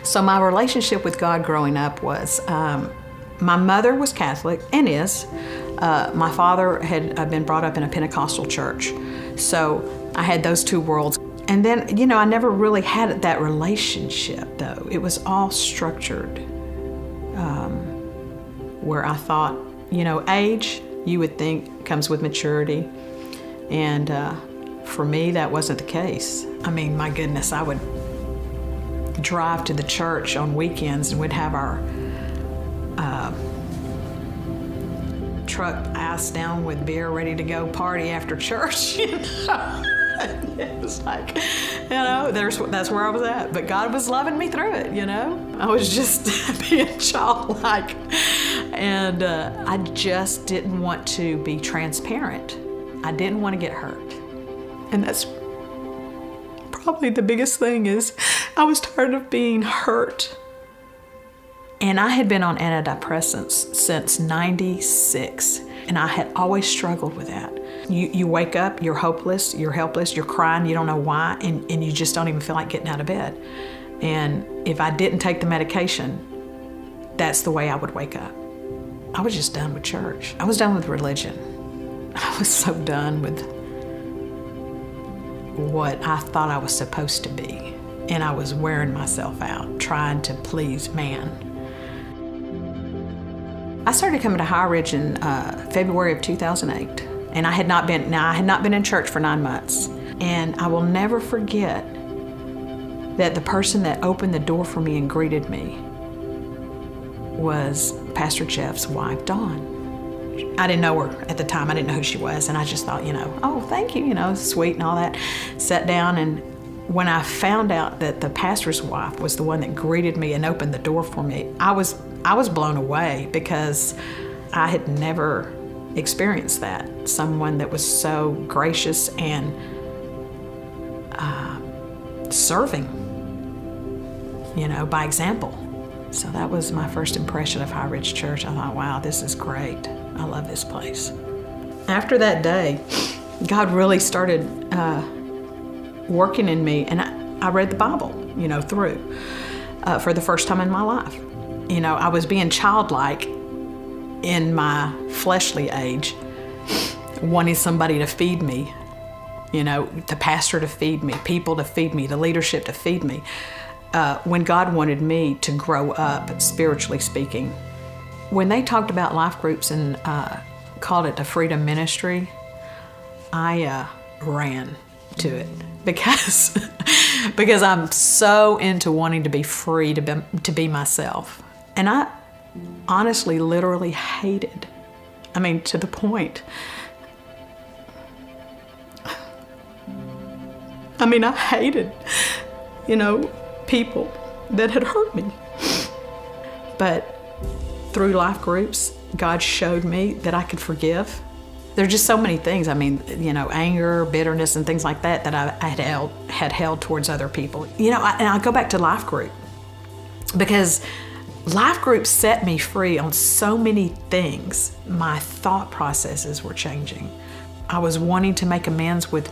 So my relationship with God growing up was, my mother was Catholic and is. My father had been brought up in a Pentecostal church. So I had those two worlds. And then, I never really had that relationship, though. It was all structured, where I thought, age, you would think, comes with maturity. And for me, that wasn't the case. I mean, my goodness, I would drive to the church on weekends and we'd have our truck ass down with beer ready to go party after church. It was like, that's where I was at. But God was loving me through it, I was just being childlike. And I just didn't want to be transparent. I didn't want to get hurt. And that's probably the biggest thing, is I was tired of being hurt. And I had been on antidepressants since '96, and I had always struggled with that. You wake up, you're hopeless, you're helpless, you're crying, you don't know why, and you just don't even feel like getting out of bed. And if I didn't take the medication, that's the way I would wake up. I was just done with church. I was done with religion. I was so done with what I thought I was supposed to be. And I was wearing myself out, trying to please man. I started coming to High Ridge in February of 2008. And I had not been in church for 9 months. And I will never forget that the person that opened the door for me and greeted me was Pastor Jeff's wife, Dawn. I didn't know her at the time. I didn't know who she was. And I just thought, oh, thank you, sweet and all that. Sat down, and when I found out that the pastor's wife was the one that greeted me and opened the door for me, I was blown away, because I had never experienced that. Someone that was so gracious and serving, by example. So that was my first impression of High Ridge Church. I thought, wow, this is great. I love this place. After that day, God really started working in me, and I read the Bible, through for the first time in my life. I was being childlike in my fleshly age, wanting somebody to feed me, the pastor to feed me, people to feed me, the leadership to feed me, when God wanted me to grow up, spiritually speaking. When they talked about life groups and called it the Freedom Ministry, I ran to it, because I'm so into wanting to be free, to be myself. And I honestly, literally hated, to the point, I hated, people that had hurt me. But through life groups, God showed me that I could forgive. There are just so many things, anger, bitterness, and things like that I had held towards other people. And I go back to life group, because life groups set me free on so many things. My thought processes were changing. I was wanting to make amends with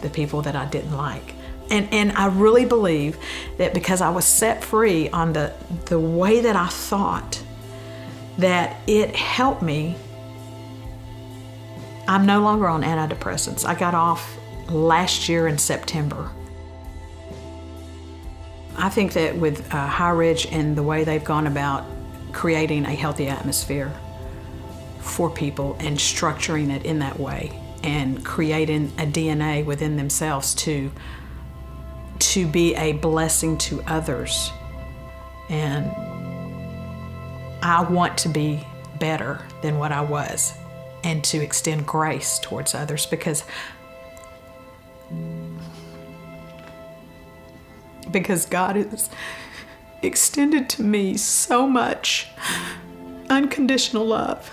the people that I didn't like. And I really believe that because I was set free on the way that I thought, that it helped me. I'm no longer on antidepressants. I got off last year in September. I think that with High Ridge and the way they've gone about creating a healthy atmosphere for people and structuring it in that way and creating a DNA within themselves to be a blessing to others. And I want to be better than what I was, and to extend grace towards others, because God has extended to me so much unconditional love.